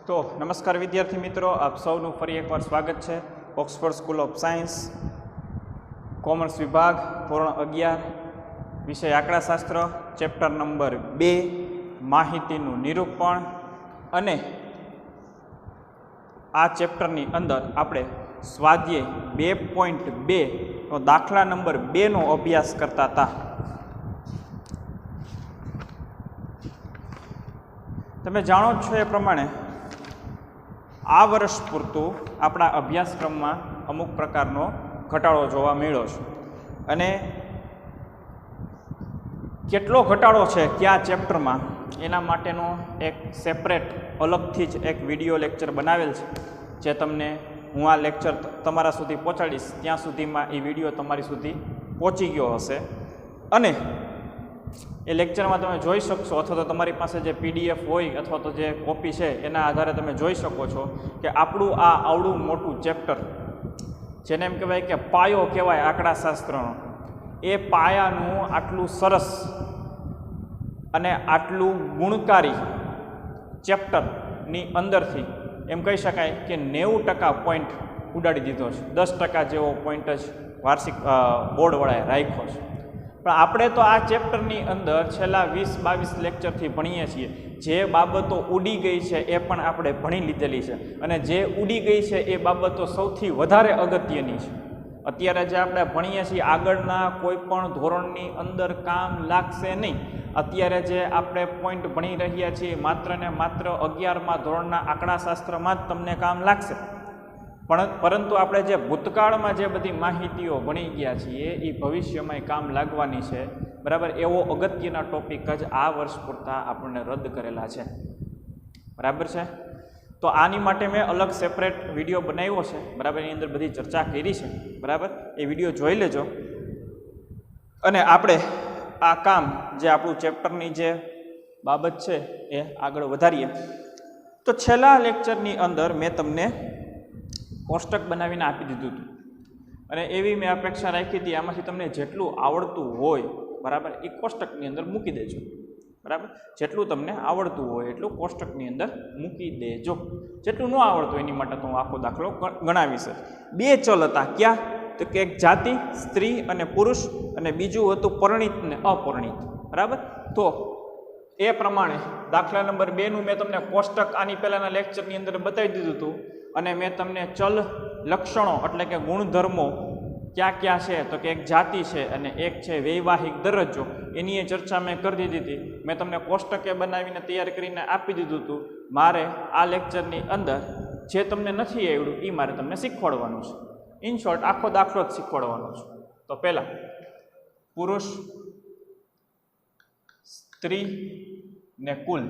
તો નમસ્કાર વિદ્યાર્થી મિત્રો, આપ સૌનું ફરી એકવાર સ્વાગત છે Oxford school of science, commerce વિભાગ, ધોરણ 11, વિષય આંકડાશાસ્ત્ર, ચેપ્ટર નંબર 2 માહિતીનું નિરૂપણ. અને આ ચેપ્ટરની અંદર આપણે સ્વાધ્યાય 2.2 નો દાખલા નંબર 2 નો અભ્યાસ કરતા હતા. તમે જાણો જ છો એ પ્રમાણે આ વર્ષ પૂરતું આપણા અભ્યાસક્રમમાં અમુક પ્રકારનો ઘટાડો જોવા મળ્યો છે. અને કેટલો ઘટાડો છે કયા ચેપ્ટરમાં એના માટેનો એક સેપરેટ અલગથી જ એક વિડીયો લેક્ચર બનાવેલ છે, જે તમને હું આ લેક્ચર તમારા સુધી પહોંચાડીશ ત્યાં સુધીમાં એ વિડીયો તમારી સુધી પહોંચી ગયો હશે. અને એ લેક્ચરમાં તમે જોઈ શકશો, અથવા તો તમારી પાસે જે PDF હોય અથવા તો જે કોપી છે એના આધારે તમે જોઈ શકો છો કે આપણું આ આવડું મોટું ચેપ્ટર, જેને એમ કહેવાય કે પાયો કહેવાય આંકડાશાસ્ત્રનો, એ પાયાનું આટલું સરસ અને આટલું ગુણકારી ચેપ્ટરની અંદરથી એમ કહી શકાય કે 90% પોઈન્ટ ઉડાડી દીધો છે. 10% જેવો પોઈન્ટ જ વાર્ષિક બોર્ડવાળાએ રાખ્યો છે. પણ આપણે તો આ ચેપ્ટરની અંદર છેલ્લા 20-22 લેક્ચરથી ભણીએ છીએ. જે બાબતો ઉડી ગઈ છે એ પણ આપણે ભણી લીધેલી છે, અને જે ઉડી ગઈ છે એ બાબતો સૌથી વધારે અગત્યની છે. અત્યારે જે આપણે ભણીએ છીએ આગળના કોઈ પણ ધોરણની અંદર કામ લાગશે નહીં. અત્યારે જે આપણે પોઈન્ટ ભણી રહ્યા છીએ માત્ર ને માત્ર 11મા ધોરણના આંકડાશાસ્ત્રમાં જ તમને કામ લાગશે. પરંતુ આપણે જે ભૂતકાળમાં જે બધી માહિતીઓ ભણી ગયા છીએ એ ભવિષ્યમાં કામ લાગવાની છે. બરાબર, એવો અગત્યના ટોપિક જ આ વર્ષ પૂરતા આપણને રદ કરેલા છે. બરાબર છે. તો આની માટે મેં અલગ સેપરેટ વિડીયો બનાવ્યો છે. બરાબર, એની અંદર બધી ચર્ચા કરી છે. બરાબર, એ વિડીયો જોઈ લેજો. અને આપણે આ કામ જે આપણું ચેપ્ટરની જે બાબત છે એ આગળ વધારીએ. તો છેલ્લા લેક્ચરની અંદર મેં તમને કોષ્ટક બનાવીને આપી દીધું હતું, અને એવી મેં અપેક્ષા રાખી હતી આમાંથી તમને જેટલું આવડતું હોય, બરાબર, એ કોષ્ટકની અંદર મૂકી દેજો. બરાબર, જેટલું તમને આવડતું હોય એટલું કોષ્ટકની અંદર મૂકી દેજો. જેટલું ન આવડતું એની માટે તો હું આખો દાખલો ગણાવીશ. 2 ચલ હતા. ક્યાં? તો કે એક જાતિ, સ્ત્રી અને પુરુષ, અને બીજું હતું પરિણીત ને અપરિણીત. બરાબર, તો એ પ્રમાણે દાખલા નંબર 2 નું મેં તમને કોષ્ટક આની પહેલાંના લેક્ચરની અંદર બતાવી દીધું હતું. અને મેં તમને ચલ લક્ષણો એટલે કે ગુણધર્મો ક્યાં ક્યાં છે, તો કે એક જાતિ છે અને એક છે વૈવાહિક દરજ્જો, એની એ ચર્ચા મેં કરી દીધી હતી. મેં તમને કોષ્ટકે બનાવીને તૈયાર કરીને આપી દીધું હતું. મારે આ લેક્ચરની અંદર જે તમને નથી આવડ્યું એ મારે તમને શીખવાડવાનું છે. ઇન શોર્ટ આખો દાખલો જ શીખવાડવાનો છે. તો પહેલાં પુરુષ, સ્ત્રી ને કુલ.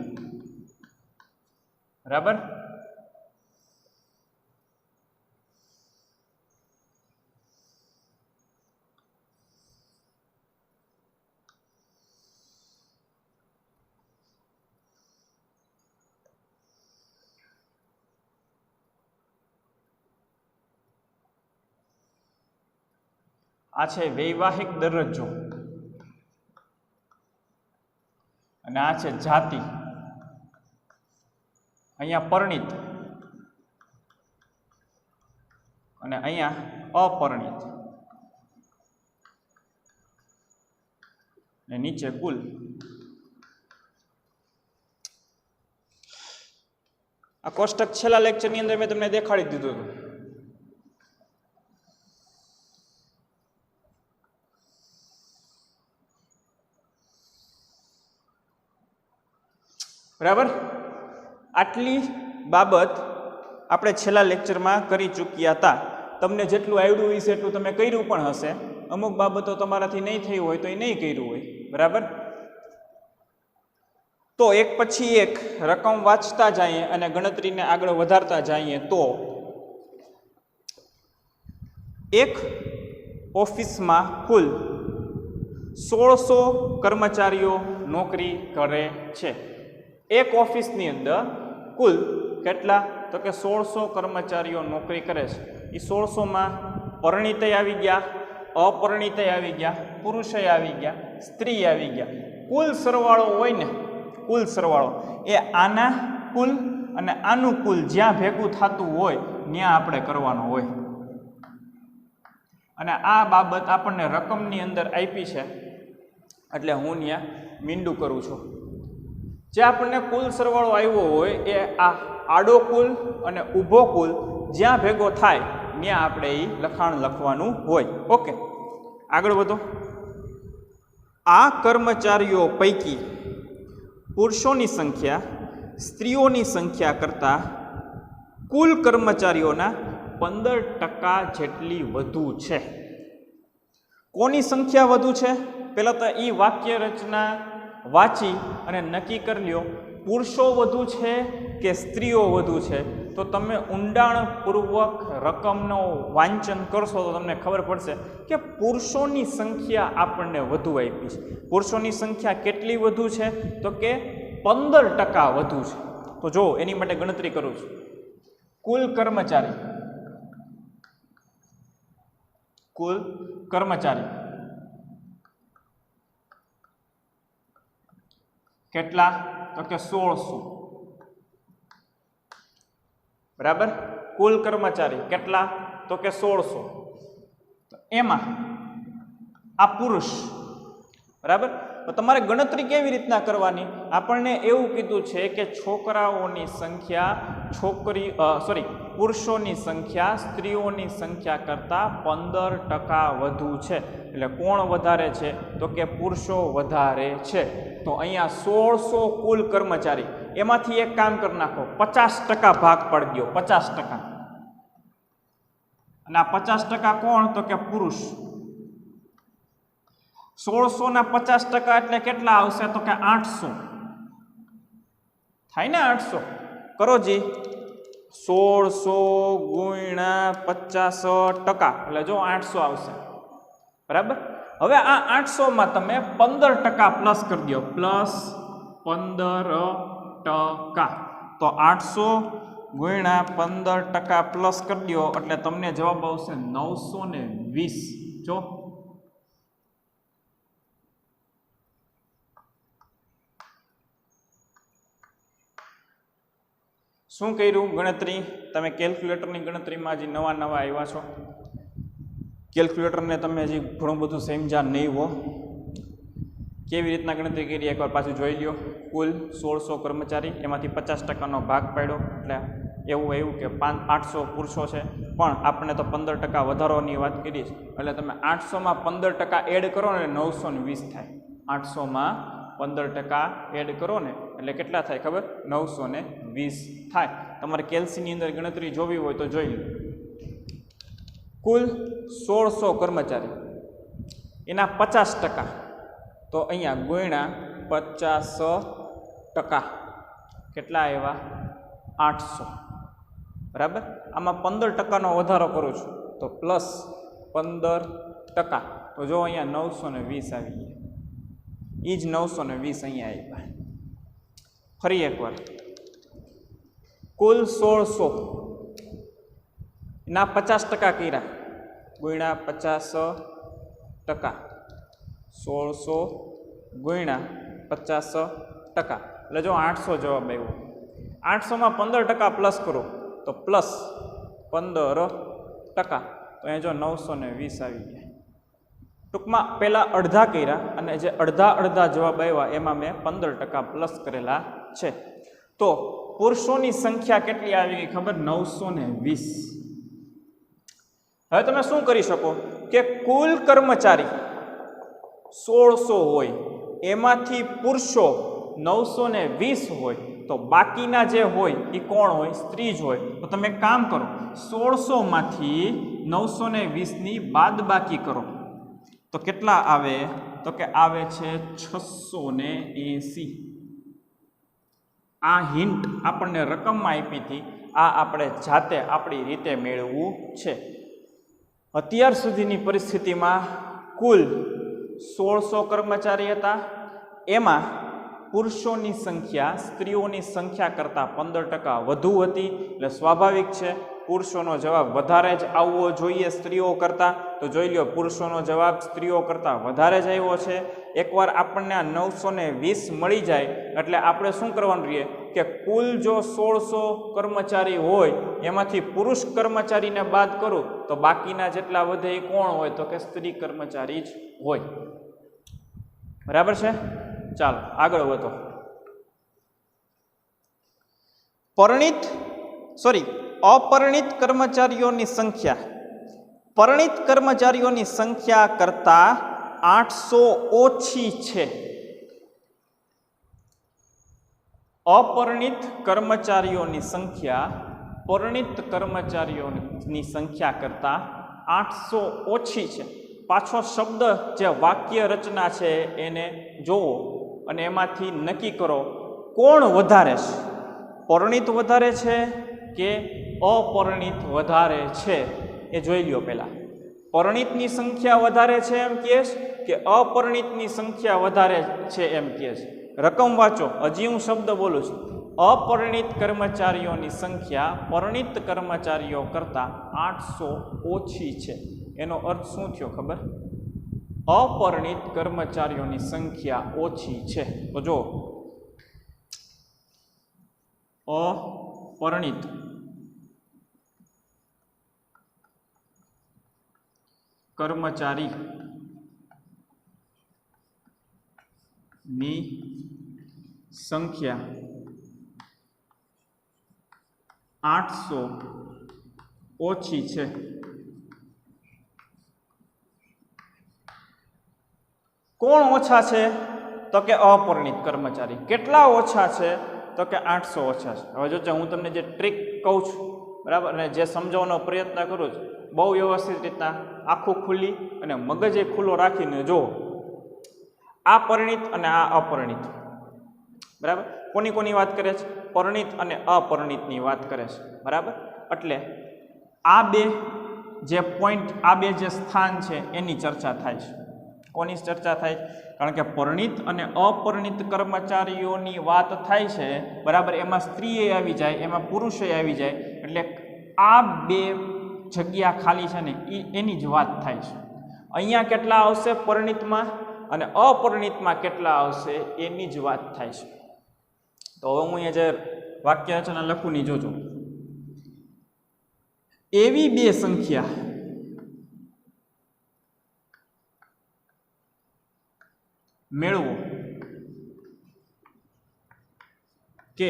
બરાબર, આ છે વૈવાહિક દરજ્જો, અને આ છે જાતિ. અહીંયા પરિણીત અને અહીંયા અપરિણીત, અને નીચે કુલ. આ કોષ્ટક છેલ્લા લેક્ચરની અંદર મેં તમને દેખાડી દીધું હતું. બરાબર, આટલી બાબત આપણે છેલ્લા લેક્ચરમાં કરી ચૂક્યા હતા. તમને જેટલું આવડ્યું હશે એટલું તમે કર્યું પણ હશે. અમુક બાબતો તમારાથી નહીં થઈ હોય તો એ નહીં કર્યું હોય. બરાબર, તો એક પછી એક રકમ વાંચતા જઈએ અને ગણતરીને આગળ વધારતા જઈએ તો એક ઓફિસમાં કુલ 1600 કર્મચારીઓ નોકરી કરે છે. એક ઓફિસની અંદર કુલ કેટલા? તો કે 1600 કર્મચારીઓ નોકરી કરે છે. એ 1600માં પરિણીતય આવી ગયા, અપરિણીતય આવી ગયા, પુરુષય આવી ગયા, સ્ત્રી આવી ગયા. કુલ સરવાળો હોય ને, કુલ સરવાળો એ આના કુલ અને આનું કુલ જ્યાં ભેગું થતું હોય ત્યાં આપણે કરવાનું હોય. અને આ બાબત આપણને રકમની અંદર આપી છે એટલે હું ત્યાં મીંડું કરું છું. જે આપણને કુલ સરવાળો આવ્યો હોય એ આ આડો કુલ અને ઊભો કુલ જ્યાં ભેગો થાય ત્યાં આપણે એ લખાણ લખવાનું હોય. ઓકે, આગળ વધો. આ કર્મચારીઓ પૈકી પુરુષોની સંખ્યા સ્ત્રીઓની સંખ્યા કરતાં કુલ કર્મચારીઓના 15% જેટલી વધુ છે. કોની સંખ્યા વધુ છે? પહેલાં તો એ વાક્ય રચના વાંચી અને નક્કી કરી લ્યો પુરુષો વધુ છે કે સ્ત્રીઓ વધુ છે. તો તમે ઊંડાણપૂર્વક રકમનો વાંચન કરશો તો તમને ખબર પડશે કે પુરુષોની સંખ્યા આપણને વધુ આપી છે. પુરુષોની સંખ્યા કેટલી વધુ છે? તો કે 15% વધુ છે. તો જો એની માટે ગણતરી કરું છું. કુલ કર્મચારી કેટલા? તો કે 1600. બરાબર. કુલ કર્મચારી કેટલા? તો કે 1600. તો એમાં આ પુરુષ, બરાબર. તો તમારે ગણતરી કેવી રીતના કરવાની? આપણને એવું કીધું છે કે છોકરાઓની સંખ્યા પુરુષોની સંખ્યા સ્ત્રીઓની સંખ્યા કરતાં 15% વધુ છે. એટલે કોણ વધારે છે? તો કે પુરુષો વધારે છે. તો અહીંયા 1600 કુલ કર્મચારી, એમાંથી એક કામ કરી નાખો, 50% ભાગ પડી ગયો. 50%. અને આ 50% કોણ? તો કે પુરુષ. 1600 ના 50% એટલે કેટલા આવશે? તો કે 800 થાય ને. 800 કરો જી. 1600 × 50% એટલે જો 800 આવશે. બરાબર. હવે આ 800 માં તમે 15% પ્લસ કરી દો. પ્લસ 15%. તો 800 × 15% પ્લસ કરી દો એટલે તમને જવાબ આવશે 920. જો શું કર્યું ગણતરી? તમે કેલ્ક્યુલેટરની ગણતરીમાં હજી નવા આવ્યા છો. કેલ્ક્યુલેટરને તમે હજી ઘણું બધું સમજ્યા નહીં હો. કેવી રીતના ગણતરી કરી એકવાર પાછું જોઈ લ્યો. કુલ 1600 કર્મચારી, એમાંથી 50%નો ભાગ પાડ્યો એટલે એવું આવ્યું કે 800 પુરુષો છે, પણ આપણે તો 15% વધારોની વાત કરી છે. એટલે તમે 800માં 15% એડ કરો ને 920 થાય. 800માં 15% એડ કરો ને એટલે કેટલા થાય ખબર? 920 થાય. તમારે કેલ્સીની અંદર ગણતરી જોવી હોય તો જોઈ લો. કુલ 1600 કર્મચારી, એના 50%, તો અહીંયા ગુણ્યા 50%. કેટલા આવ્યા? 800. બરાબર. આમાં 15%નો વધારો કરું છું તો પ્લસ 15%. તો જો અહીંયા 920 આવી ગયા. એ જ 920 અહીંયા આવ્યા. ફરી એકવાર. કુલ 1600 ના 50% કર્યા ગુણ્યા 50%. 1600 ગુણ્યા 50%. એટલે જો 800 જવાબ આવ્યો. 800માં 15% પ્લસ કરો તો પ્લસ 15%. તો અહીંયા જો 920 આવી ગયા. ટૂંકમાં પહેલાં અડધા કર્યા અને જે અડધા જવાબ આવ્યા એમાં મેં 15% પ્લસ કરેલા છે. તો પુરુષોની સંખ્યા કેટલી આવી ગઈ ખબર? 920. હવે તમે શું કરી શકો કે કુલ કર્મચારી 1600 હોય, એમાંથી પુરુષો 920 હોય, તો બાકીના જે હોય એ કોણ હોય? સ્ત્રી જ હોય. તો તમે એક કામ કરો, 1600માંથી 920ની બાદબાકી કરો તો કેટલા આવે? તો કે આવે છે 680. આ હિન્ટ આપણને રકમમાં આપી હતી, આ આપણે જાતે આપણી રીતે મેળવવું છે. અત્યાર સુધીની પરિસ્થિતિમાં કુલ 1600 કર્મચારી હતા, એમાં પુરુષોની સંખ્યા સ્ત્રીઓની સંખ્યા કરતાં 15% વધુ હતી. એટલે સ્વાભાવિક છે પુરુષોનો જવાબ વધારે જ આવવો જોઈએ સ્ત્રીઓ કરતાં. તો જોઈ લો, પુરુષોનો જવાબ સ્ત્રીઓ કરતાં વધારે જ આવ્યો છે. એકવાર આપણને આ 920 મળી જાય એટલે આપણે શું કરવાનું રહીએ કે કુલ જો 1600 કર્મચારી હોય એમાંથી પુરુષ કર્મચારીને બાદ કરું તો બાકીના જેટલા વધે એ કોણ હોય તો કે સ્ત્રી કર્મચારી જ હોય. બરાબર છે? ચાલો આગળ વધો. અપરિણિત કર્મચારીઓની સંખ્યા પરિણિત કર્મચારીઓની સંખ્યા કરતા 800 ઓછી છે. અપરિણિત કર્મચારીઓની સંખ્યા પરિણિત કર્મચારીઓની સંખ્યા કરતા 800 ઓછી છે. પાછો શબ્દ જે વાક્ય રચના છે એને જોવો અને એમાંથી નક્કી કરો કોણ વધારે છે, પરિણિત વધારે છે કે અપરિણિત વધારે છે એ જોઈ લ્યો. પહેલા પરિણિતની સંખ્યા વધારે છે એમ કહે કે અપરિણિતની સંખ્યા વધારે છે એમ કહે છે. રકમ વાંચો, હજી હું શબ્દ બોલું છું. અપરિણિત કર્મચારીઓની સંખ્યા પરિણિત કર્મચારીઓ કરતાં 800 ઓછી છે. એનો અર્થ શું થયો ખબર? અપરિણિત કર્મચારીઓની સંખ્યા ઓછી છે. તો જો અપરિણિત કર્મચારી ની સંખ્યા 800 ઓછી છે. કોણ ઓછા છે તો કે અપરિણિત કર્મચારી. કેટલા ઓછા છે તો કે 800 ઓછા છે. હવે જો હું તમને જે ટ્રીક કહું છું બરાબર અને જે સમજાવવાનો પ્રયત્ન કરું છું બહુ વ્યવસ્થિત રીતના આખું ખુલ્લી અને મગજે ખુલ્લો રાખીને જો. આ પરિણિત અને આ અપરિણિત બરાબર કોની વાત કરે છે? પરિણિત અને અપરિણિતની વાત કરે છે બરાબર. એટલે આ બે જે પોઈન્ટ આ બે જે સ્થાન છે એની ચર્ચા થાય છે. કોની ચર્ચા થાય? કારણ કે પરિણિત અને અપરિણિત કર્મચારીઓની વાત થાય છે બરાબર. એમાં સ્ત્રીએ આવી જાય, એમાં પુરુષે આવી જાય એટલે આ બે જગ્યા ખાલી છે ને એની જ વાત થાય છે. અહીંયા કેટલા આવશે પરિણિતમાં અને અપરિણિતમાં કેટલા આવશે એની જ વાત થાય છે. તો હવે હું અહીંયા જે વાક્ય રચના લખું ની જોજો. એવી બે સંખ્યા મેળવો કે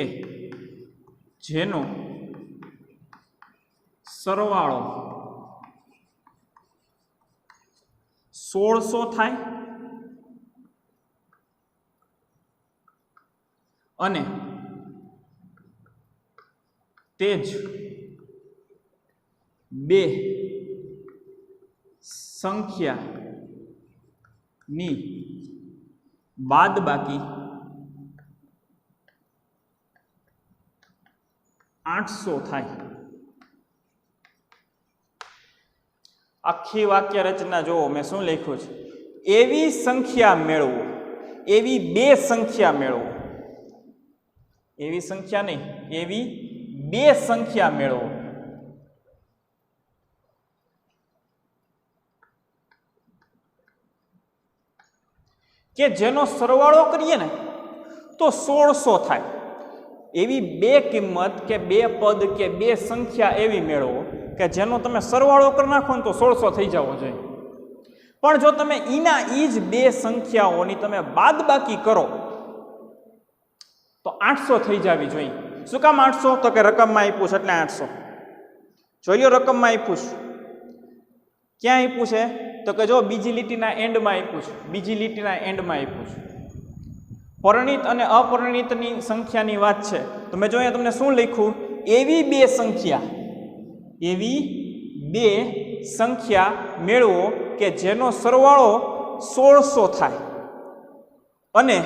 જેનો સરવાળો 1600 થાય અને તે જ બે સંખ્યાની બાદબાકી 800 થાય. આખી વાક્ય રચના જોવો મેં શું લખ્યું છે. એવી સંખ્યા મેળવો, એવી બે સંખ્યા મેળવો. એવી સંખ્યા નહીં, એવી બે સંખ્યા મેળવો કે જેનો સરવાળો કરીએ ને તો 1600 થાય. એવી બે કિંમત કે બે પદ કે બે સંખ્યા એવી મેળવો કે જેનો તમે સરવાળો કરી નાખો ને તો 1600 થઈ જવો જોઈએ. પણ જો તમે ઈ જ બે સંખ્યાઓની તમે બાદબાકી કરો તો 800 થઈ જવી જોઈએ. શું કામ 800? તો કે રકમમાં આપ્યું છે એટલે 800. જોઈ લો રકમમાં આપ્યું છે. ક્યાં આપ્યું છે? તો કે જો બીજી લીટીના એન્ડમાં આપ્યું છે. બીજી લીટીના એન્ડમાં આપ્યું છે. પરિણિત અને અપરિણિતની સંખ્યાની વાત છે. તો મેં જો અહીંયા તમને શું લખ્યું? એવી બે સંખ્યા, એવી બે સંખ્યા મેળવો કે જેનો સરવાળો 1600 થાય અને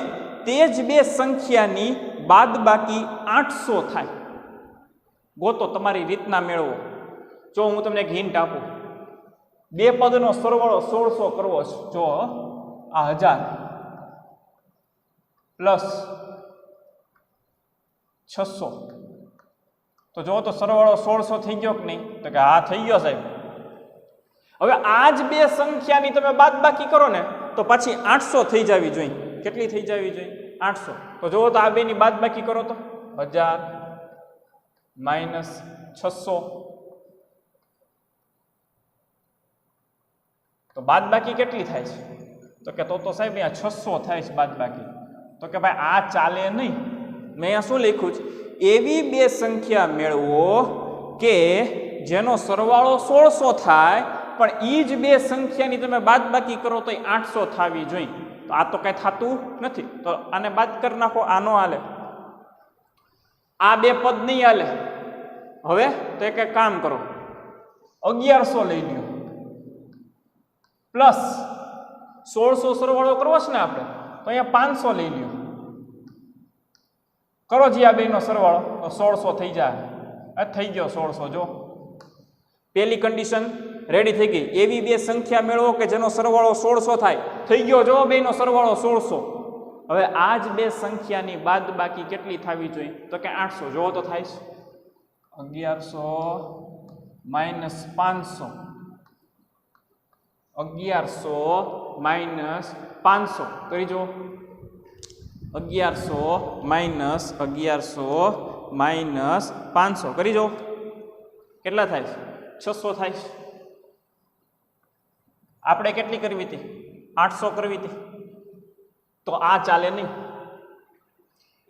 તે જ બે સંખ્યાની બાદબાકી 800 થાય. ગોતો, તમારી રીતના મેળવો. જો હું તમને એક હિન્ટ આપું, બે પદનો સરવાળો 1600 કરવો છે. જો આ 1000 પ્લસ 600 તો જો તો સરવાળો 1600 થઈ ગયો કે નહીં? તો કે હા થઈ ગયો સાહેબ. હવે આ જ બે સંખ્યાની તમે બાદબાકી કરો ને તો પાછી 800 થઈ જવી જોઈએ. કેટલી થઈ જવી જોઈએ? 800. તો જુઓ તો આ બેની બાદબાકી કરો તો 1000 માઇનસ 600 તો બાદબાકી કેટલી થાય છે? તો કે તો સાહેબ અહીંયા 600 થાય છે બાદબાકી. તો કે ભાઈ આ ચાલે નહીં. મેં અહીંયા શું લખ્યું છે? એવી બે સંખ્યા મેળવો કે જેનો સરવાળો 1600 થાય પણ એ જ બે સંખ્યાની તમે બાદબાકી કરો તો 800 થવી જોઈએ. તો આ તો કઈ થતું નથી. તો આને બાદ કરી નાખો. આ નો હાલે. આ બે પદ નહીં હાલે. હવે તો એક કામ કરો, 1100 લઈ લ્યો પ્લસ 1600 સરવાળો કરવો છે ને આપણે, તો અહીંયા 500 લઈ લ્યો. કરો જી આ બેનો સરવાળો તો 1600 થઈ જાય. થઈ ગયો 1600. જો પહેલી કન્ડિશન રેડી થઈ ગઈ. એવી બે સંખ્યા મેળવો કે જેનો સરવાળો 1600 થાય. થઈ ગયો. જો બેનો સરવાળો 1600. હવે આ જ બે સંખ્યાની બાદબાકી કેટલી થવી જોઈએ? તો કે 800. જોવો તો થાય છે 1100 માઇનસ 500. 1100 માઇનસ 500 કરી જો. 1100 માઇનસ 1100 માઇનસ 500 કરી જો. કેટલા થાય છે? 600 થાય છે. આપણે કેટલી કરવી હતી? 800 કરવી હતી. તો આ ચાલે નહીં.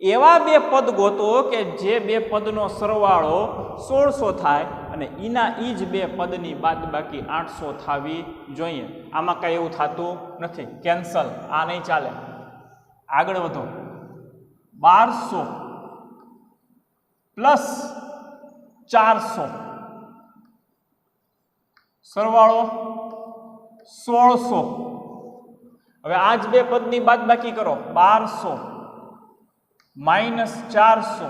એવા બે પદ ગોતો કે જે બે પદનો સરવાળો 1600 થાય અને એના ઈ જ બે પદની બાદબાકી 800 થવી જોઈએ. આમાં કઈ એવું થતું નથી. કેન્સલ. આ નહીં ચાલે. આગળ વધો. 1200 પ્લસ 400 સરવાળો 1600. હવે આ જ બે પદની બાદબાકી કરો. 1200 માઇનસ 400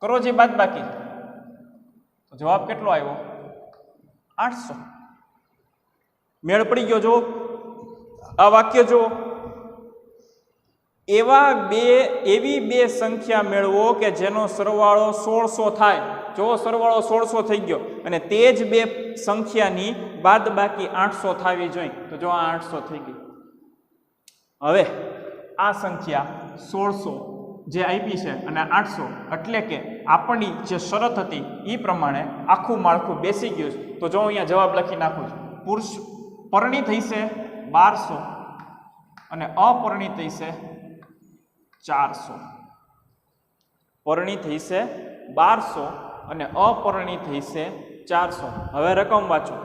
કરો જે બાદબાકી. તો જવાબ કેટલો આવ્યો? 800. મેળ પડી ગયો. જો આ વાક્ય જો, એવી બે સંખ્યા મેળવો કે જેનો સરવાળો 1600 થાય. જો સરવાળો 1600 થઈ ગયો અને તે જ બે સંખ્યાની બાદબાકી 800 થવી જોઈએ. તો જો આ 800 થઈ ગઈ. હવે આ સંખ્યા 1600 જે આપી છે અને 800 એટલે કે આપણી જે શરત હતી એ પ્રમાણે આખું માળખું બેસી ગયું છે. તો જો અહીંયા જવાબ લખી નાખું છું. પુરુષ પરણિત થશે 1200 અને અપરિણિત થશે 400. પરિણિત થશે 1200 અને અપરિણિત થશે 400. હવે રકમ વાંચો.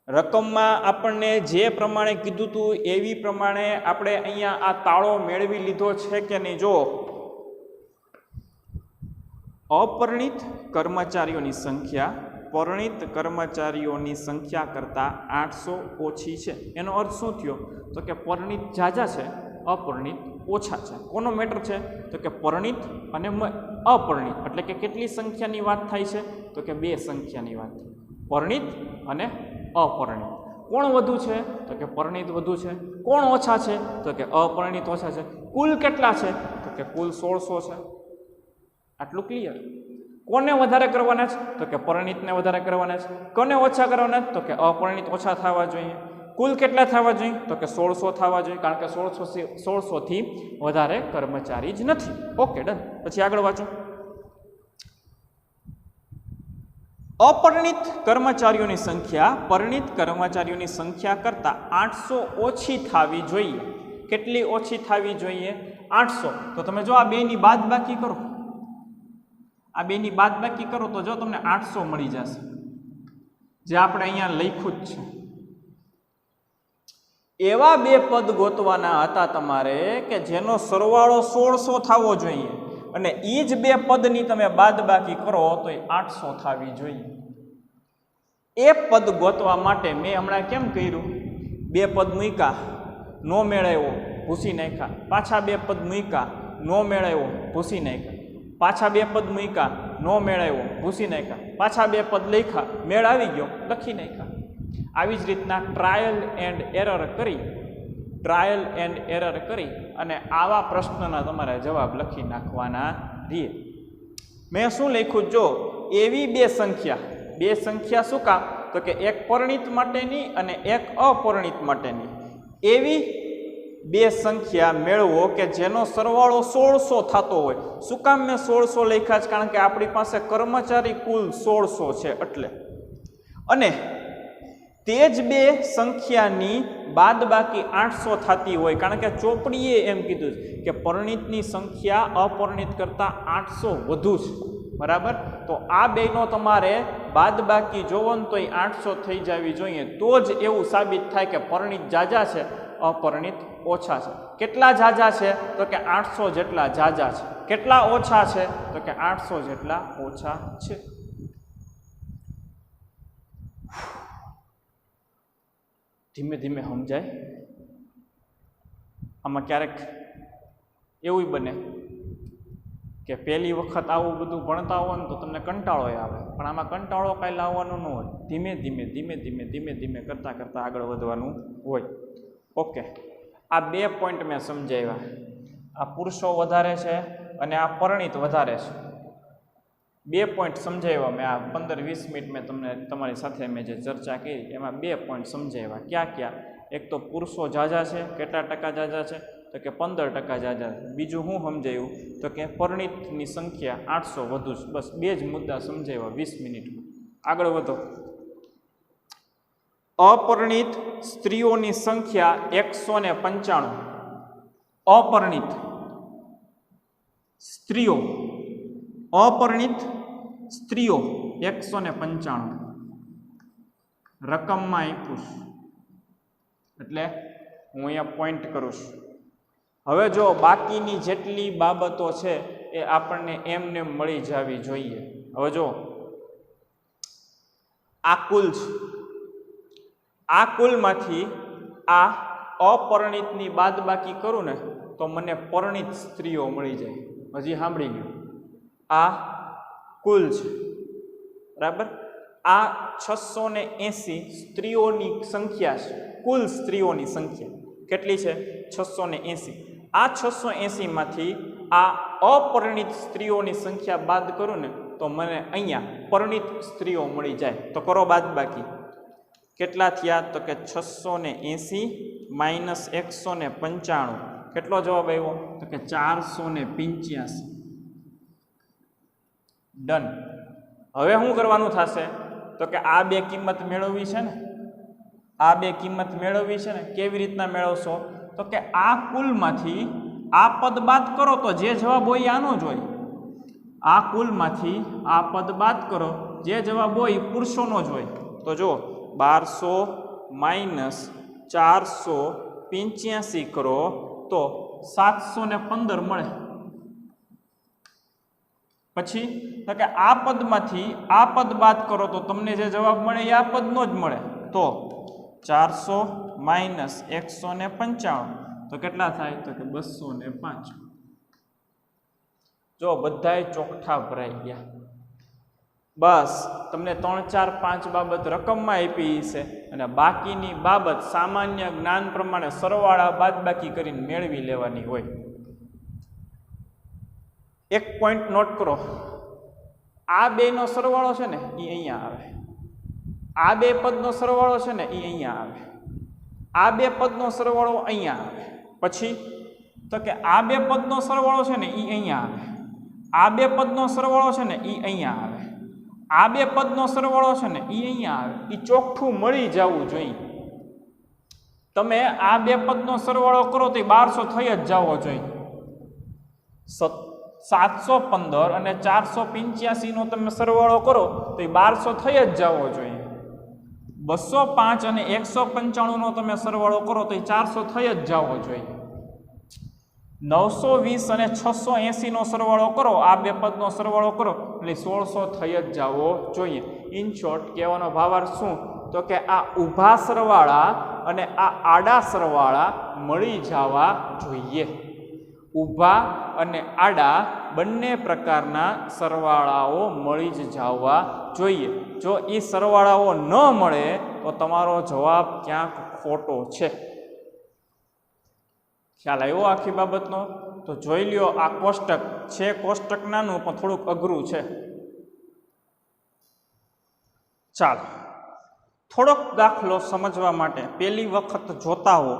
રકમમાં આપણને જે પ્રમાણે કીધું હતું એવી પ્રમાણે આપણે અહીંયા આ તાળો મેળવી લીધો છે કે નહીં? જો અપરિણિત કર્મચારીઓની સંખ્યા પરિણિત કર્મચારીઓની સંખ્યા કરતાં 800 ઓછી છે. એનો અર્થ શું થયો? તો કે પરિણિત ઝાઝા છે, અપરિણિત ઓછા છે. કોનો મેટર છે? તો કે પરિણિત અને અપરિણિત. એટલે કે કેટલી સંખ્યાની વાત થાય છે? તો કે બે સંખ્યાની વાત. પરિણિત અને અપરિણિત. કોણ વધુ છે? તો કે પરિણિત વધુ છે. કોણ ઓછા છે? તો કે અપરિણિત ઓછા છે. કુલ કેટલા છે? તો કે કુલ 1600 છે. આટલું ક્લિયર. કોને વધારે કરવાના છે? તો કે પરિણિતને વધારે કરવાના છે. કોને ઓછા કરવાના છે? તો કે અપરિણિત ઓછા થવા જોઈએ. કુલ કેટલા થવા જોઈએ? તો કે 1600 થવા જોઈએ. કારણ કે 1600 થી વધારે કર્મચારી જ નથી. Okay done. પછી આગળ વાંચો. અપરિણિત કર્મચારીઓની સંખ્યા પરિણિત કર્મચારીઓની સંખ્યા કરતાં 800 ઓછી થવી જોઈએ. કેટલી ઓછી થવી જોઈએ? 800. તો તમે જો આ બેની બાદબાકી કરો, આ બેની બાદબાકી કરો તો જો તમને 800 મળી જશે, જે આપણે અહીંયા લખ્યું જ છે. એવા બે પદ ગોતવાના હતા તમારે કે જેનો સરવાળો 1600 થવો જોઈએ અને એ જ બે પદની તમે બાદબાકી કરો તો એ 800 થવી જોઈએ. એ પદ ગોતવા માટે મેં હમણાં કેમ કર્યું? બે પદ મૂક્યા, નો મેળવ્યો, ભૂસી નાખ્યા. પાછા બે પદ મૂક્યા, નો મેળવ્યો, ભૂસી નાખ્યા. પાછા બે પદ મૂક્યા, નો મેળવ્યો, ભૂસી નાખ્યા. પાછા બે પદ લખ્યા, મેળ આવી ગયો, લખી નાખ્યા. આવી જ રીતના ટ્રાયલ એન્ડ એરર કરી અને આવા પ્રશ્નના તમારે જવાબ લખી નાખવાના રહે. મેં શું લખ્યું? જો એવી બે સંખ્યા શું કામ? તો કે એક પરિણિત માટેની અને એક અપરિણિત માટેની. એવી બે સંખ્યા મેળવો કે જેનો સરવાળો 1600 થતો હોય. શું કામ મેં 1600 લખ્યા છે? કારણ કે આપણી પાસે કર્મચારી કુલ 1600 છે એટલે. અને તે જ બે સંખ્યાની બાદબાકી 800 થતી હોય, કારણ કે ચોપડીએ એમ કીધું છે કે પરિણીતની સંખ્યા અપરિણીત કરતાં 800 વધુ છે. બરાબર? તો આ બેનો તમારે બાદબાકી જોવો ને તો 800 થઈ જવી જોઈએ, તો જ એવું સાબિત થાય કે પરિણીત જાજા છે, અપરિણીત ઓછા છે. કેટલા જાજા છે? તો કે 800 જેટલા જાજા છે. કેટલા ઓછા છે? તો કે 800 જેટલા ઓછા છે. ધીમે ધીમે સમજાય. આમાં ક્યારેક એવું બને કે પહેલી વખત આવું બધું ભણતા હોય ને તો તમને કંટાળો આવે, પણ આમાં કંટાળો કાંઈ લાવવાનો ન હોય. ધીમે ધીમે ધીમે ધીમે ધીમે ધીમે કરતાં કરતાં આગળ વધવાનું હોય. ઓકે, આ 2 પોઈન્ટ મેં સમજાવ્યા. આ પુરુષો વધારે છે અને આ પરિણીત વધારે છે. 2 પોઈન્ટ સમજાવ્યા મેં. આ 15-20 મિનિટ મેં તમને તમારી સાથે મેં જે ચર્ચા કરી એમાં 2 પોઈન્ટ સમજાવ્યા. ક્યાં ક્યાં? એક તો પુરુષો ઝાઝા છે. કેટલા ટકા ઝાઝા છે? તો કે 15% ઝાઝા. બીજું શું સમજાયું? તો કે પરિણીતની સંખ્યા 800 વધુ છે. બસ 2 જ મુદ્દા સમજાવ્યા 20 મિનિટમાં. આગળ વધો. અપરિણીત સ્ત્રીઓની સંખ્યા 195. અપરિણીત સ્ત્રીઓ, અપરિણીત સ્ત્રીઓ 195 રકમમાં આપ્યું છે. એટલે હું અહીંયા પોઈન્ટ કરું છું. હવે જો બાકીની જેટલી બાબતો છે એ આપણને એમને મળી જવી જોઈએ. હવે જો આ કુલ છે, આ કુલમાંથી આ અપરિણીતની બાદબાકી કરું ને તો મને પરિણીત સ્ત્રીઓ મળી જાય. હજી સાંભળી ગયું? આ કુલ છે. બરાબર? આ 680 સ્ત્રીઓની સંખ્યા છે. કુલ સ્ત્રીઓની સંખ્યા કેટલી છે? 680. આ 680માંથી આ અપરિણીત સ્ત્રીઓની સંખ્યા બાદ કરું ને તો મને અહીંયા પરિણીત સ્ત્રીઓ મળી જાય. તો કરો બાદબાકી. કેટલા થયા? તો કે 680 માઇનસ 195. કેટલો જવાબ આવ્યો? તો કે 485. ડન. હવે શું કરવાનું થશે? તો કે આ 2 કિંમત મેળવવી છે ને, આ 2 કિંમત મેળવવી છે ને. કેવી રીતના મેળવશો? તો કે આ કુલમાંથી આ પદ બાદ કરો તો જે જવાબ હોય આનો જ હોય. આ કુલમાંથી આ પદ બાદ કરો, જે જવાબ હોય એ પુરુષોનો જ હોય. તો જો 1200 માઇનસ 485 કરો તો 715 મળે. પછી તો કે આ પદમાંથી આ પદ બાદ કરો તો તમને જે જવાબ મળે એ આ પદનો જ મળે. તો 400 માઇનસ 195 તો કેટલા થાય? તો કે 205. જો બધાય ચોકઠા ભરાઈ ગયા. બસ તમને 3, 4, 5 બાબત રકમમાં આપી છે અને બાકીની બાબત સામાન્ય જ્ઞાન પ્રમાણે સરવાળા બાદબાકી કરીને મેળવી લેવાની હોય. એક પોઈન્ટ નોટ કરો. આ 2નો સરવાળો છે ને એ અહીંયા આવે. આ 2 પદનો સરવાળો છે ને એ અહીંયા આવે. આ 2 પદનો સરવાળો અહીંયા આવે. પછી તો કે આ 2 પદનો સરવાળો છે ને એ અહીંયા આવે. આ 2 પદનો સરવાળો છે ને એ અહીંયા આવે. આ 2 પદનો સરવાળો છે ને એ અહીંયા આવે. એ ચોખ્ઠું મળી જવું જોઈએ. તમે આ 2 પદનો સરવાળો કરો તો 1200 થઈ જ જવો જોઈએ. 715 અને 485 નો તમે સરવાળો કરો તો 1200 થઈ જ જવો જોઈએ. 205 અને 195 નો તમે સરવાળો કરો તો 400 થઈ જ જવો જોઈએ. 920 અને 680 નો સરવાળો કરો, આ 2 પદનો સરવાળો કરો એટલે 1600 થઈ જ જવો જોઈએ. ઇન શોર્ટ કહેવાનો ભાવાર્થ શું? તો કે આ ઊભા સરવાળા અને આ આડા સરવાળા મળી જવા જોઈએ. ઊભા અને આડા બંને પ્રકારના સરવાળાઓ મળી જ જવા જોઈએ. જો એ સરવાળાઓ ન મળે તો તમારો જવાબ ક્યાંક ખોટો છે. ખ્યાલ આવ્યો આખી બાબતનો? તો જોઈ લ્યો. આ કોષ્ટક છે, કોષ્ટક નાનું પણ થોડુંક અઘરું છે. ચાલો થોડોક દાખલો સમજવા માટે પહેલી વખત જોતા હો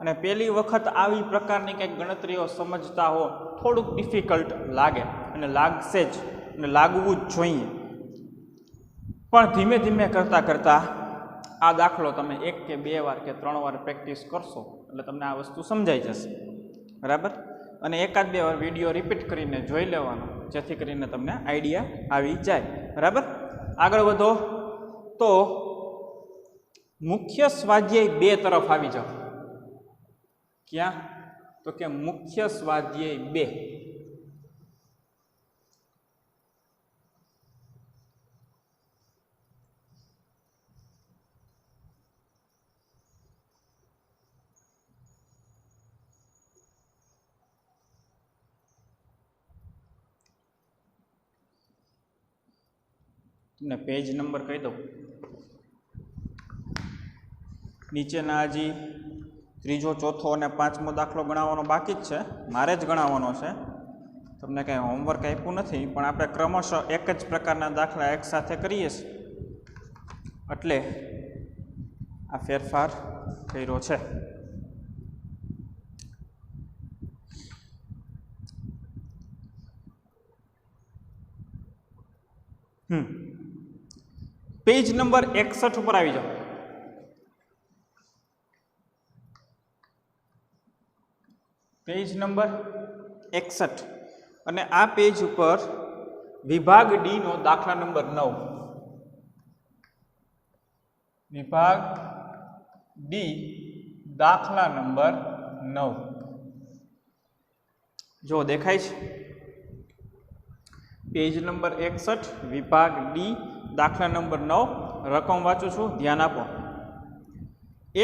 અને પહેલી વખત આવી પ્રકારની કંઈક ગણતરીઓ સમજતા હો થોડુંક ડિફિકલ્ટ લાગે અને લાગશે જ અને લાગવું જ જોઈએ, પણ ધીમે ધીમે કરતાં કરતાં આ દાખલો તમે 1 કે 2 વાર કે 3 વાર પ્રેક્ટિસ કરશો એટલે તમને આ વસ્તુ સમજાઈ જશે, બરાબર. અને 1-2 વાર વિડીયો રિપીટ કરીને જોઈ લેવાનો, જેથી કરીને તમને આઈડિયા આવી જાય, બરાબર. આગળ વધો તો મુખ્ય સ્વાધ્યાય 2 તરફ આવી જાઓ. ક્યાં? તો કે મુખ્ય સ્વાધ્યાય 2. તમને પેજ નંબર કહી દઉં. નીચેના હજી 3જો, 4થો અને 5મો દાખલો ગણાવવાનો બાકી જ છે, મારે જ ગણાવવાનો છે. તમને કંઈ હોમવર્ક આપ્યું નથી, પણ આપણે ક્રમશઃ એક જ પ્રકારના દાખલા એક સાથે કરીએ છીએ એટલે આ ફેરફાર કર્યો છે. પેજ નંબર 61 ઉપર આવી જાઓ. પેજ નંબર 61 અને આ પેજ ઉપર વિભાગ ડી નો દાખલા નંબર 9. વિભાગ ડી દાખલા નંબર 9 જો દેખાય છે. પેજ નંબર 61 વિભાગ ડી દાખલા નંબર 9. રકમ વાંચું છું, ધ્યાન આપો.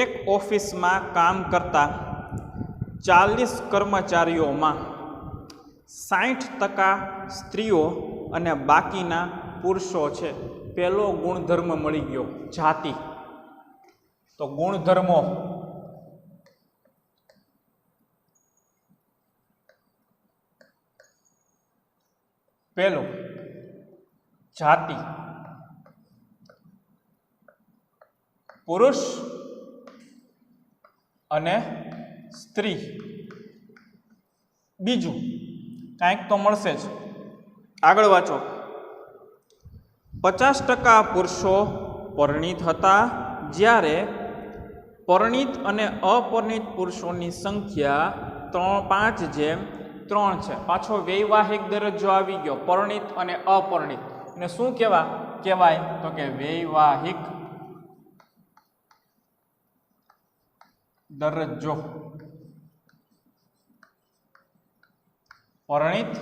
એક ઓફિસમાં કામ કરતા 40 કર્મચારીઓમાં 60% સ્ત્રીઓ અને બાકીના પુરુષો છે. પહેલો ગુણધર્મ મળી ગયો, જાતિ. તો ગુણધર્મો પહેલો જાતિ, પુરુષ અને સ્ત્રી. બીજું કાંઈક તો મળશે જ. આગળ વાંચો. 50% પુરુષો પરિણીત હતા, જ્યારે પરિણીત અને અપરિણીત પુરુષોની સંખ્યા 5:3 છે. પાછો વૈવાહિક દરજ્જો આવી ગયો, પરિણીત અને અપરિણીત. અને શું કહેવાય તો કે વૈવાહિક દરજ્જો. પરિણીત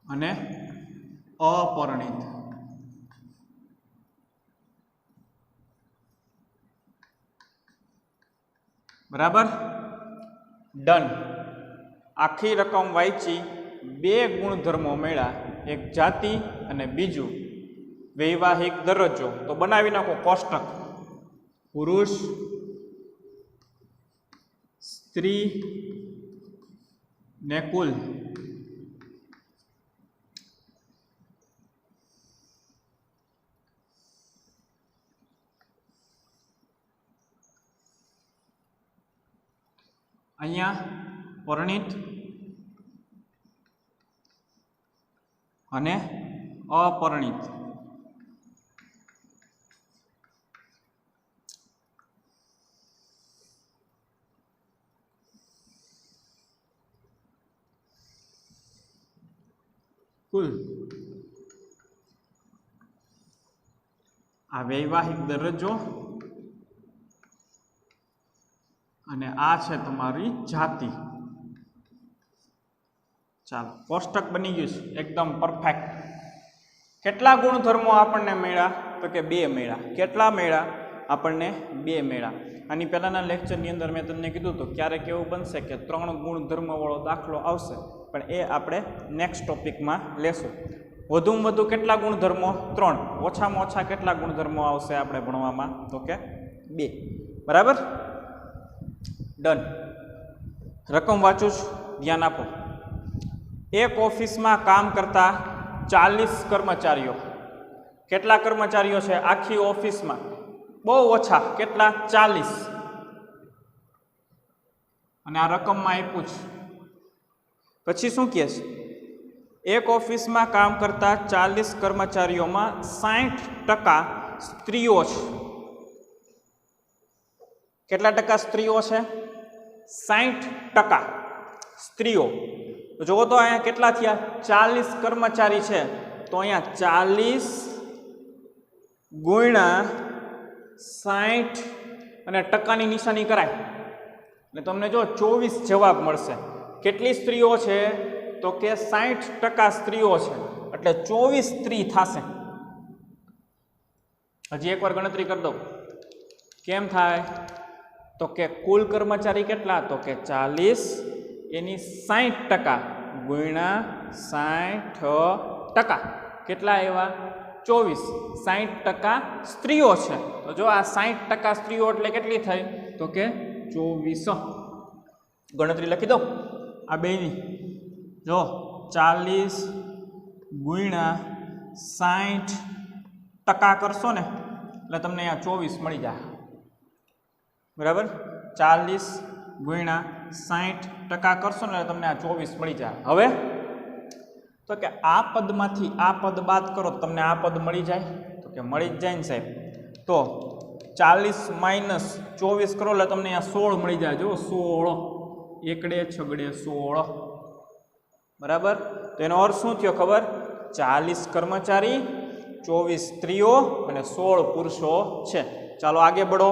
અને અપરિણીત. બરાબર, ડન. આખી રકમ વાંચી, 2 ગુણધર્મો મળ્યા, એક જાતિ અને બીજું વૈવાહિક દરજ્જો. તો બનાવી નાખો કોષ્ટક. પુરુષ, સ્ત્રી ને કુલ. અહીંયા પરિણીત અને અપરિણીત. કુલ. આ વૈવાહિક દરજ્જો અને આ છે તમારી જાતિ. ચાલો, કોષ્ટક બની ગયું છે એકદમ પરફેક્ટ. કેટલા ગુણધર્મો આપણને મળ્યા તો કે 2 મળ્યા. કેટલા મળ્યા? આપણને 2 મળ્યા. આની પહેલાના લેક્ચરની અંદર મેં તમને કીધું હતું ક્યારેક એવું બનશે કે 3 ગુણધર્મવાળો દાખલો આવશે, પણ એ આપણે નેક્સ્ટ ટોપિકમાં લેશું. વધુમાં વધુ કેટલા ગુણધર્મો? 3. ઓછામાં ઓછા કેટલા ગુણધર્મો આવશે આપણે ભણવામાં તો કે 2. બરાબર, ડન. રકમ વાંચું છું, ધ્યાન આપો. એક ઓફિસમાં કામ કરતા 40 કર્મચારીઓ. કેટલા કર્મચારીઓ છે આખી ઓફિસમાં? બહુ ઓછા, કેટલા? 40. અને આ રકમમાં આપ્યું છે. પછી શું કહે છે? એક ઓફિસમાં કામ કરતા 40 કર્મચારીઓમાં 60% સ્ત્રીઓ છે. કેટલા ટકા સ્ત્રીઓ છે? 60% સ્ત્રીઓ. જુઓ તો અહીંયા કેટલા થયા? 40 કર્મચારી છે, તો અહીંયા 40 ગુણ્યા 60 અને ટકાની નિશાની કરાય એટલે તમને જો 24 જવાબ મળશે. કેટલી સ્ત્રીઓ છે? તો કે 60% સ્ત્રીઓ છે, એટલે 24 સ્ત્રી થશે. હજી એકવાર ગણતરી કરી દો. કેમ થાય? તો કે કુલ કર્મચારી કેટલા? તો કે 40 એની 60% ગુણ્યા 60%. કેટલા આવ્યા? 24. 60% સ્ત્રીઓ છે, તો જો આ 60% સ્ત્રીઓ એટલે કેટલી થઈ? તો કે 24. ગણતરી લખી દો આ બેની. જો 40 ગુણ્યા 60% કરશો ને એટલે તમને અહીંયા 24 મળી જાય. બરાબર? 40 ગુણ્યા 60% કરશો ને એટલે તમને આ 24 મળી જાય. હવે તો કે આ પદમાંથી આ પદ બાદ કરો તો તમને આ પદ મળી જાય. તો કે મળી જ જાય ને સાહેબ. તો 40 માઇનસ 24 કરો એટલે તમને અહીંયા 16 મળી જાય. જો 16, એકડે છગડે 16. બરાબર? તો એનો અર્થ શું થયો ખબર? 40 કર્મચારી, 24 સ્ત્રીઓ અને 16 પુરુષો છે. ચાલો આગે બઢો.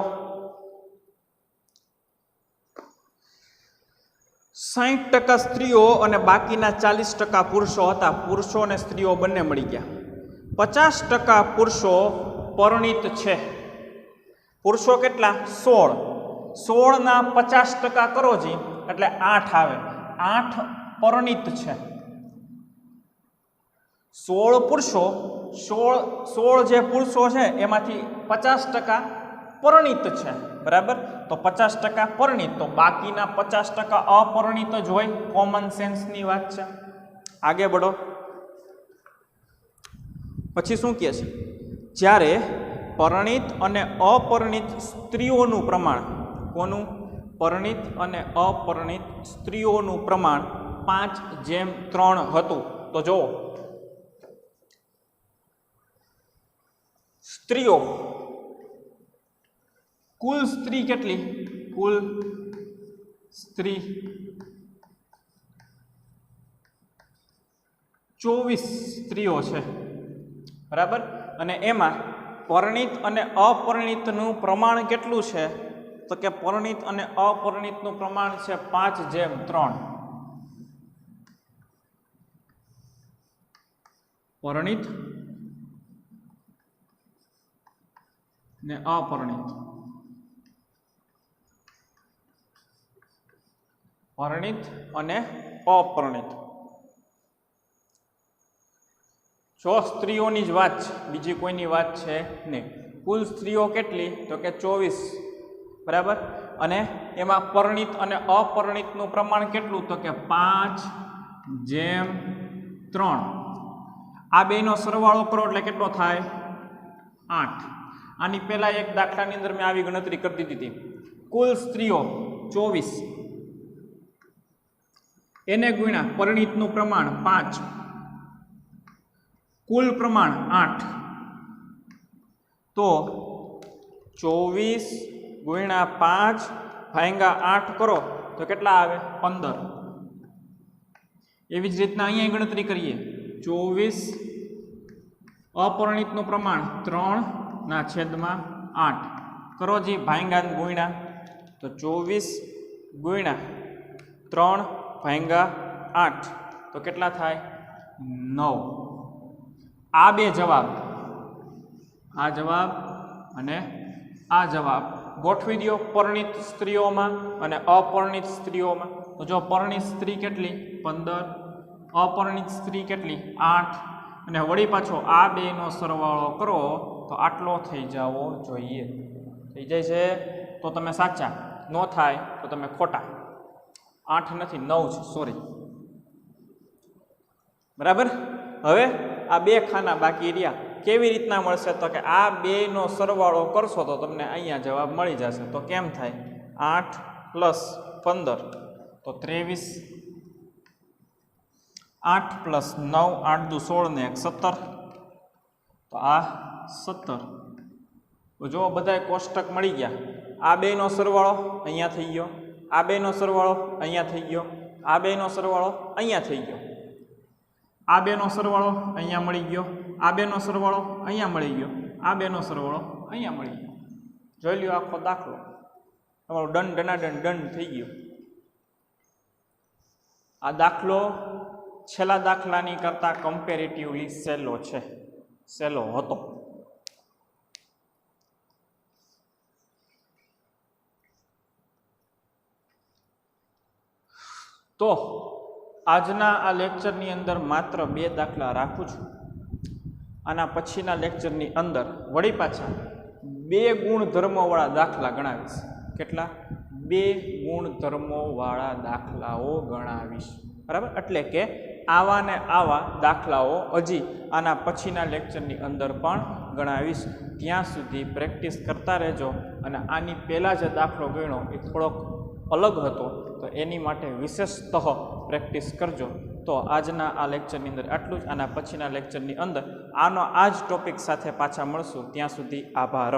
60% સ્ત્રીઓ અને બાકીના 40% પુરુષો હતા. પુરુષો અને સ્ત્રીઓ બંને મળી ગયા. 50% પુરુષો પરિણીત છે. પુરુષો કેટલા? 16. 16 ના 50% કરો જી એટલે 8 આવે. 8 પરિણીત છે. 16 પુરુષો, 16 જે પુરુષો છે એમાંથી 50% પરિણીત છે. બરાબર? તો 50% પરિણીત, તો બાકીના 50% અપરિણીત જ હોય. કોમન સેન્સની વાત છે. આગે બઢો. પછી શું કહે છે? જ્યારે પરિણીત અને અપરિણીત સ્ત્રીઓનું પ્રમાણ, કોનું? પરિણીત અને અપરિણીત સ્ત્રીઓનું પ્રમાણ 5:3 હતું. તો જુઓ, સ્ત્રીઓ, કુલ સ્ત્રી કેટલી? કુલ સ્ત્રી 24 સ્ત્રીઓ છે. બરાબર? અને એમાં પરિણીત અને અપરિણીતનું પ્રમાણ કેટલું છે? તો કે પરિણીત અને અપરિણીતનું પ્રમાણ છે 5:3. પરિણીત ને અપરિણીત. પરિણીત અને અપરિણીત. જો સ્ત્રીઓની જ વાત છે, બીજી કોઈની વાત છે નહીં. કુલ સ્ત્રીઓ કેટલી? તો કે 24. બરાબર? અને એમાં પરિણીત અને અપરિણીતનું પ્રમાણ કેટલું? તો કે 5:3. આ બેનો સરવાળો કરો એટલે કેટલો થાય? 8. આની પહેલા એક દાખલાની અંદર મેં આવી ગણતરી કરી દીધી હતી. કુલ સ્ત્રીઓ 24, એને ગુણ્યા પરિણીતનું પ્રમાણ 5, કુલ પ્રમાણ 8, તો 24 ગુણ્યા 5 ભાગ્યા 8 કરો તો કેટલા આવે? 15. એવી જ રીતના અહીંયા ગણતરી કરીએ. 24 અપરિણીતનું પ્રમાણ 3/8 કરો જી, ભાગ્યા ગુણ્યા, તો 24 ગુણ્યા 3/8 તો કેટલા થાય? 9. આ બે જવાબ, આ જવાબ અને આ જવાબ ગોઠવી દો પરિણીત સ્ત્રીઓમાં અને અપરિણીત સ્ત્રીઓમાં. તો જો પરિણીત સ્ત્રી કેટલી? 15, અપરિણીત સ્ત્રી કેટલી? 8, અને વળી પાછો આ બેનો સરવાળો કરો તો આટલો થઈ જવો જોઈએ. થઈ જાય છે તો તમે સાચા, ન થાય તો તમે ખોટા. 8 નથી, 9 છે, સોરી. બરાબર? હવે આ બે ખાના બાકી રહ્યા કેવી રીતના મળશે તો કે આ બેનો સરવાળો કરશો તો તમને અહીંયા જવાબ મળી જશે. તો કેમ થાય 8 + 15 તો 23, 8 + 9 8 દુ 16 ને 1 17 તો આ 17. તો જો બધાય કોષ્ટક મળી ગયા. આ બેનો સરવાળો અહીંયા થઈ ગયો, આ બેનો સરવાળો અહીંયા થઈ ગયો, આ બેનો સરવાળો અહીંયા થઈ ગયો, આ બેનો સરવાળો અહીંયા મળી ગયો, આ બેનો સરવાળો અહીંયા મળી ગયો, આ બેનો સરવાળો અહીંયા મળી ગયો. જોઈ લ્યો આખો દાખલો તમારો દંડ થઈ ગયો. આ દાખલો છેલ્લા દાખલાની કરતાં કમ્પેરેટિવલી સહેલો છે, સહેલો હતો. તો આજના આ લેક્ચરની અંદર માત્ર 2 દાખલા રાખું છું. આના પછીના લેક્ચરની અંદર વળી પાછા 2 ગુણધર્મોવાળા દાખલા ગણાવીશ. કેટલા? 2 ગુણધર્મોવાળા દાખલાઓ ગણાવીશ. બરાબર? એટલે કે આવા ને આવા દાખલાઓ હજી આના પછીના લેક્ચરની અંદર પણ ગણાવીશ. ત્યાં સુધી પ્રેક્ટિસ કરતા રહેજો. અને આની પહેલાં જે દાખલો ગણ્યો એ થોડોક અલગ હતો, તો એની માટે વિશેષતઃ પ્રેક્ટિસ કરજો. તો આજના આ લેક્ચરની અંદર આટલું જ. આના પછીના લેક્ચરની અંદર આ જ ટોપિક સાથે પાછા મળશું. ત્યાં સુધી આભાર.